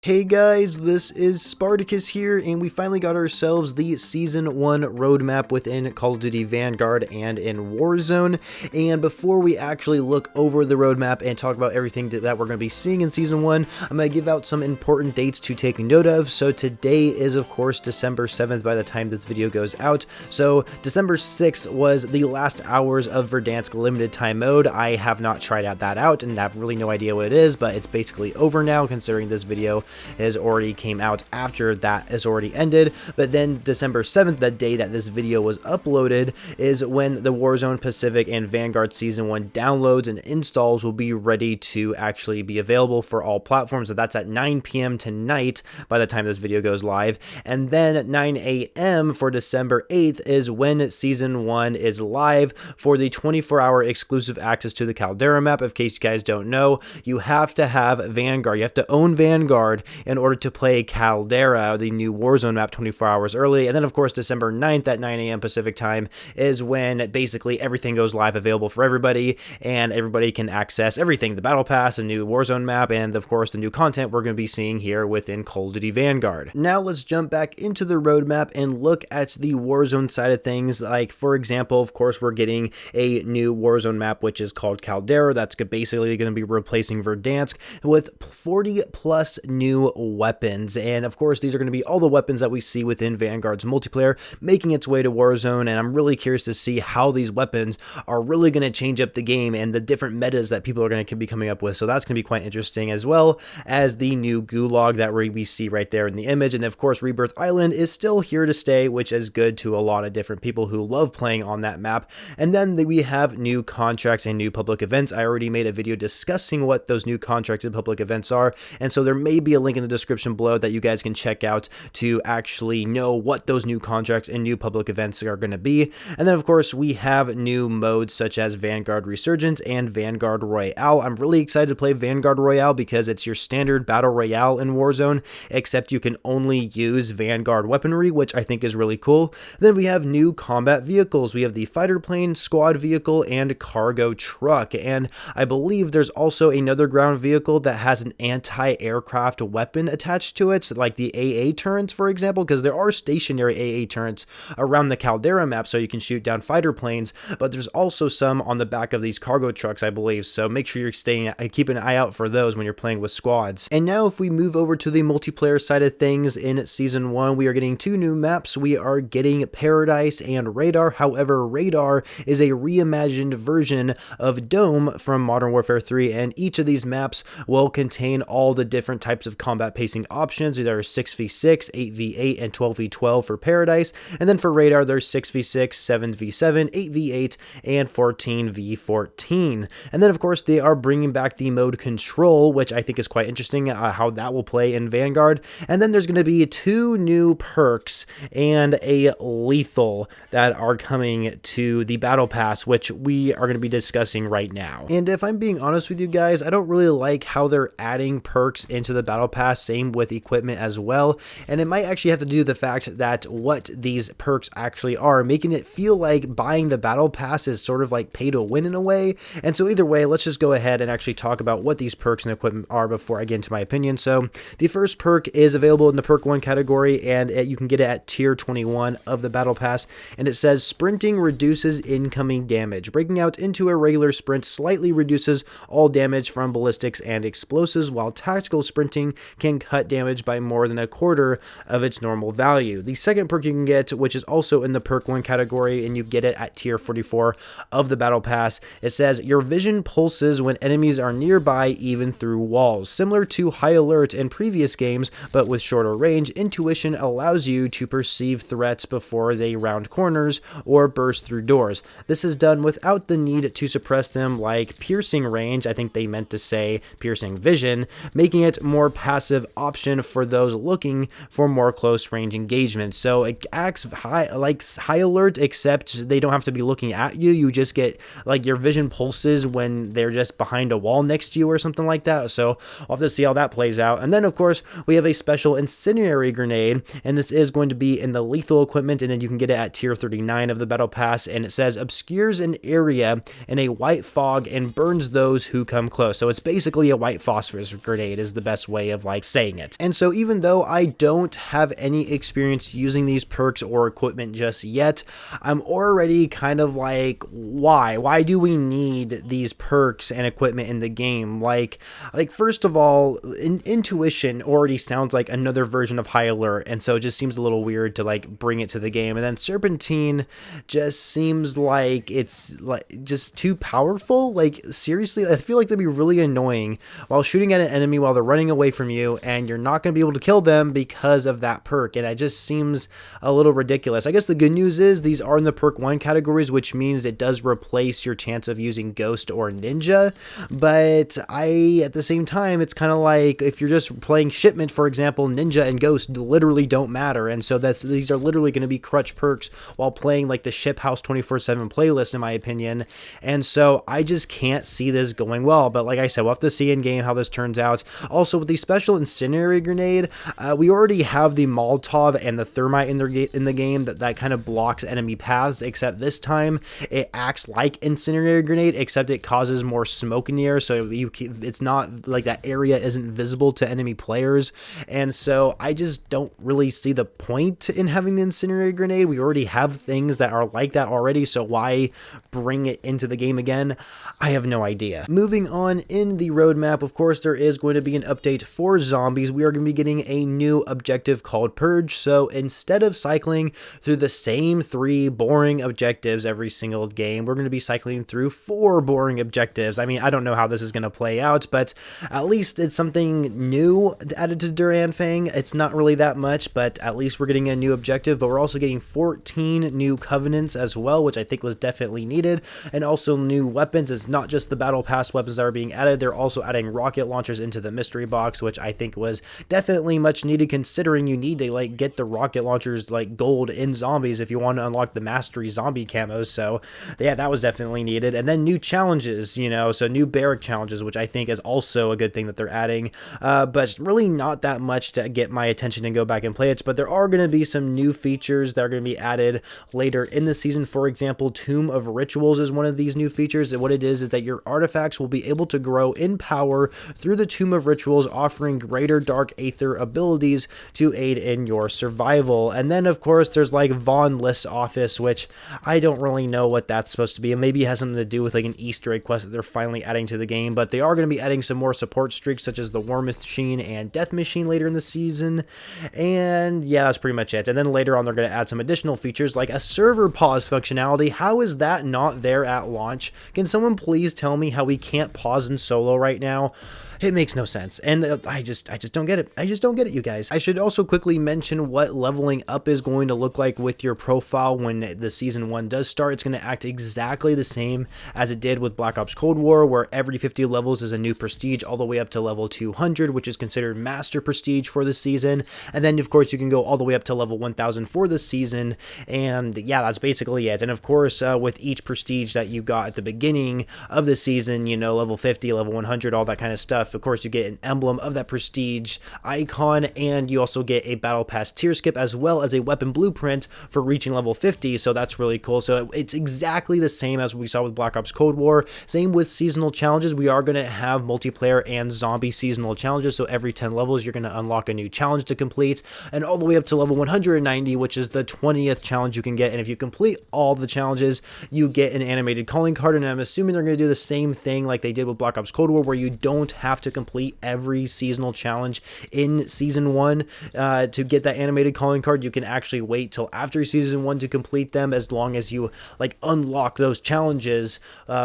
Hey guys, this is Spartacus here, and we finally got ourselves the Season 1 roadmap within Call of Duty Vanguard and in Warzone. And before we actually look over the roadmap and talk about everything that we're going to be seeing in Season 1, I'm going to give out some important dates to take note of. So today is, of course, December 7th by the time this video goes out. So December 6th was the last hours of Verdansk limited time mode. I have not tried out that out and have really no idea what it is, but it's basically over now considering this video has already came out after that has already ended. But then December 7th, the day that this video was uploaded, is when the Warzone Pacific and Vanguard Season 1 downloads and installs will be ready to actually be available for all platforms. So that's at 9 p.m. tonight by the time this video goes live. And then at 9 a.m. for December 8th is when Season 1 is live for the 24-hour exclusive access to the Caldera map. In case you guys don't know, you have to have Vanguard. You have to own Vanguard in order to play Caldera, the new Warzone map, 24 hours early. And then, of course, December 9th at 9 a.m. Pacific time is when basically everything goes live, available for everybody, and everybody can access everything: the Battle Pass, the new Warzone map, and, of course, the new content we're going to be seeing here within Call of Duty Vanguard. Now, let's jump back into the roadmap and look at the Warzone side of things. Like, for example, of course, we're getting a new Warzone map, which is called Caldera. That's basically going to be replacing Verdansk with 40 plus new weapons. And of course, these are going to be all the weapons that we see within Vanguard's multiplayer making its way to Warzone. And I'm really curious to see how these weapons are really going to change up the game and the different metas that people are going to be coming up with. So that's going to be quite interesting, as well as the new Gulag that we see right there in the image. And of course, Rebirth Island is still here to stay, which is good to a lot of different people who love playing on that map. And then we have new contracts and new public events. I already made a video discussing what those new contracts and public events are, and so there may be a link in the description below that you guys can check out to actually know what those new contracts and new public events are going to be. And then, of course, we have new modes such as Vanguard Resurgence and Vanguard Royale. I'm really excited to play Vanguard Royale because it's your standard battle royale in Warzone, except you can only use Vanguard weaponry, which I think is really cool. Then we have new combat vehicles. We have the fighter plane, squad vehicle, and cargo truck. And I believe there's also another ground vehicle that has an anti-aircraft weapon attached to it, like the AA turrets, for example, because there are stationary AA turrets around the Caldera map so you can shoot down fighter planes, but there's also some on the back of these cargo trucks, I believe. So make sure you're keep an eye out for those when you're playing with squads. And now if we move over to the multiplayer side of things, in Season 1, we are getting two new maps. We are getting Paradise and Radar. However, Radar is a reimagined version of Dome from Modern Warfare 3, and each of these maps will contain all the different types of combat pacing options. There are 6v6, 8v8, and 12v12 for Paradise. And then for Radar, there's 6v6, 7v7, 8v8, and 14v14. And then, of course, they are bringing back the mode Control, which I think is quite interesting, how that will play in Vanguard. And then there's going to be two new perks and a lethal that are coming to the Battle Pass, which we are going to be discussing right now. And if I'm being honest with you guys, I don't really like how they're adding perks into the Battle Pass, same with equipment as well. And it might actually have to do with the fact that what these perks actually are, making it feel like buying the Battle Pass is sort of like pay to win in a way. And so either way, let's just go ahead and actually talk about what these perks and equipment are before I get into my opinion. So the first perk is available in the perk 1 category, and you can get it at tier 21 of the Battle Pass. And it says sprinting reduces incoming damage. Breaking out into a regular sprint slightly reduces all damage from ballistics and explosives, while tactical sprinting can cut damage by more than a quarter of its normal value. The second perk you can get, which is also in the perk 1 category, and you get it at tier 44 of the Battle Pass, it says your vision pulses when enemies are nearby, even through walls. Similar to High Alert in previous games, but with shorter range, Intuition allows you to perceive threats before they round corners or burst through doors. This is done without the need to suppress them like piercing range. I think they meant to say piercing vision, making it more passive option for those looking for more close range engagement. So it acts like High Alert, except they don't have to be looking at you. You just get like your vision pulses when they're just behind a wall next to you or something like that. So I'll have to see how that plays out. And then, of course, we have a special incendiary grenade, and this is going to be in the lethal equipment, and then you can get it at tier 39 of the Battle Pass, and it says obscures an area in a white fog and burns those who come close. So it's basically a white phosphorus grenade is the best way way of like saying it. And so even though I don't have any experience using these perks or equipment just yet, I'm already kind of like, why do we need these perks and equipment in the game? Like first of all, intuition already sounds like another version of high alert, and so it just seems a little weird to like bring it to the game. And then serpentine just seems like it's like just too powerful. Like seriously, I feel like that'd be really annoying while shooting at an enemy while they're running away from you, and you're not going to be able to kill them because of that perk. And it just seems a little ridiculous. I guess the good news is these are in the perk 1 categories, which means it does replace your chance of using ghost or ninja. But at the same time, it's kind of like if you're just playing shipment, for example, ninja and ghost literally don't matter. And so these are literally going to be crutch perks while playing like the ship house 24/7 playlist, in my opinion. And so I just can't see this going well. But like I said, we'll have to see in game how this turns out. Also, with the special incendiary grenade, we already have the Molotov and the thermite in the game that kind of blocks enemy paths, except this time it acts like incendiary grenade, except it causes more smoke in the air, so it's not like that area isn't visible to enemy players. And so I just don't really see the point in having the incendiary grenade. We already have things that are like that already, so why bring it into the game again? I have no idea. Moving on in the roadmap, of course, there is going to be an update for zombies. We are going to be getting a new objective called Purge. So instead of cycling through the same 3 boring objectives every single game, we're going to be cycling through 4 boring objectives. I mean, I don't know how this is going to play out, but at least it's something new added to Duran Fang. It's not really that much, but at least we're getting a new objective. But we're also getting 14 new covenants as well, which I think was definitely needed, and also new weapons. It's not just the battle pass weapons that are being added, they're also adding rocket launchers into the mystery box, which I think was definitely much needed, considering you need to like get the rocket launchers like gold in zombies if you want to unlock the mastery zombie camos. So yeah, that was definitely needed. And then new challenges, you know, so new barrack challenges, which I think is also a good thing that they're adding, but really not that much to get my attention and go back and play it. But there are going to be some new features that are going to be added later in the season. For example, Tomb of Rituals is one of these new features, and what it is that your artifacts will be able to grow in power through the Tomb of Rituals, offering greater Dark Aether abilities to aid in your survival. And then of course there's like Von List's office, which I don't really know what that's supposed to be, and maybe it has something to do with like an Easter egg quest that they're finally adding to the game. But they are going to be adding some more support streaks such as the War Machine and Death Machine later in the season. And yeah, that's pretty much it. And then later on they're going to add some additional features like a server pause functionality. How is that not there at launch? Can someone please tell me how we can't pause in solo right now? It makes no sense, and I just don't get it. I just don't get it, you guys. I should also quickly mention what leveling up is going to look like with your profile when the Season 1 does start. It's going to act exactly the same as it did with Black Ops Cold War, where every 50 levels is a new prestige all the way up to level 200, which is considered Master Prestige for the season. And then, of course, you can go all the way up to level 1000 for the season, and yeah, that's basically it. And of course, with each prestige that you got at the beginning of the season, you know, level 50, level 100, all that kind of stuff, of course you get an emblem of that prestige icon, and you also get a battle pass tier skip as well as a weapon blueprint for reaching level 50. So that's really cool. So it's exactly the same as we saw with Black Ops Cold War. Same with seasonal challenges. We are going to have multiplayer and zombie seasonal challenges, so every 10 levels you're going to unlock a new challenge to complete, and all the way up to level 190, which is the 20th challenge you can get. And if you complete all the challenges, you get an animated calling card, and I'm assuming they're going to do the same thing like they did with Black Ops Cold War, where you don't have to complete every seasonal challenge in Season 1 to get that animated calling card. You can actually wait till after Season 1 to complete them, as long as you like unlock those challenges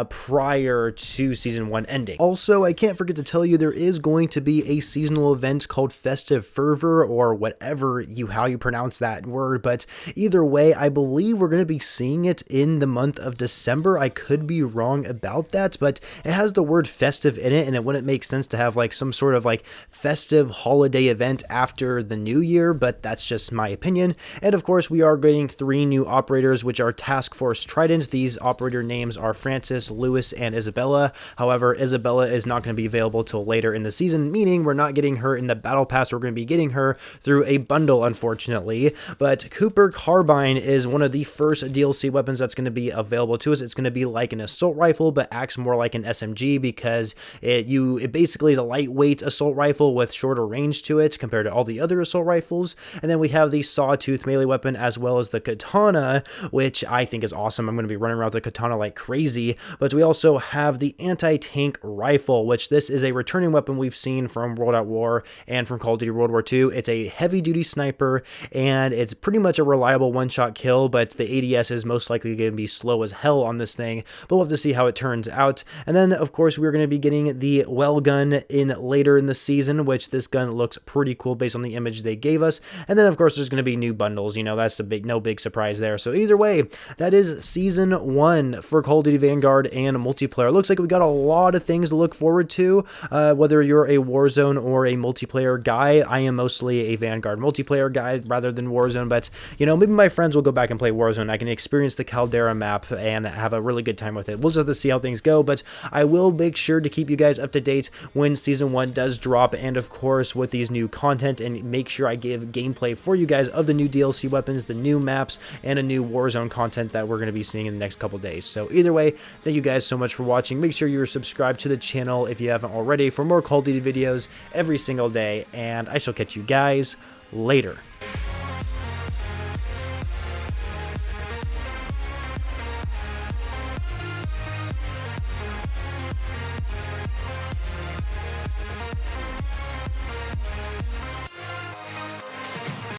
prior to Season 1 ending. Also, I can't forget to tell you there is going to be a seasonal event called Festive Fervor, or whatever how you pronounce that word, but either way, I believe we're going to be seeing it in the month of December. I could be wrong about that, but it has the word festive in it, and it wouldn't make sense to have like some sort of like festive holiday event after the new year, but that's just my opinion. And of course, we are getting 3 new operators, which are Task Force Trident. These operator names are Francis, Lewis, and Isabella. However, Isabella is not going to be available till later in the season, meaning we're not getting her in the battle pass. We're going to be getting her through a bundle, unfortunately. But Cooper Carbine is one of the first DLC weapons that's going to be available to us. It's going to be like an assault rifle, but acts more like an SMG, because it basically basically is a lightweight assault rifle with shorter range to it compared to all the other assault rifles. And then we have the sawtooth melee weapon as well as the katana, which I think is awesome. I'm going to be running around with the katana like crazy. But we also have the anti-tank rifle, which this is a returning weapon we've seen from World at War and from Call of Duty World War II. It's a heavy-duty sniper, and it's pretty much a reliable one-shot kill, but the ADS is most likely going to be slow as hell on this thing, but we'll have to see how it turns out. And then, of course, we're going to be getting the well gun in later in the season, which this gun looks pretty cool based on the image they gave us. And then, of course, there's going to be new bundles. You know, that's no big surprise there. So either way, that is Season 1 for Call of Duty Vanguard and multiplayer. It looks like we got a lot of things to look forward to, whether you're a Warzone or a multiplayer guy. I am mostly a Vanguard multiplayer guy rather than Warzone, but, you know, maybe my friends will go back and play Warzone. I can experience the Caldera map and have a really good time with it. We'll just have to see how things go, but I will make sure to keep you guys up to date when Season 1 does drop, and of course with these new content, and make sure I give gameplay for you guys of the new DLC weapons, the new maps, and a new Warzone content that we're going to be seeing in the next couple days. So either way, thank you guys so much for watching. Make sure you're subscribed to the channel if you haven't already for more Call of Duty videos every single day, and I shall catch you guys later.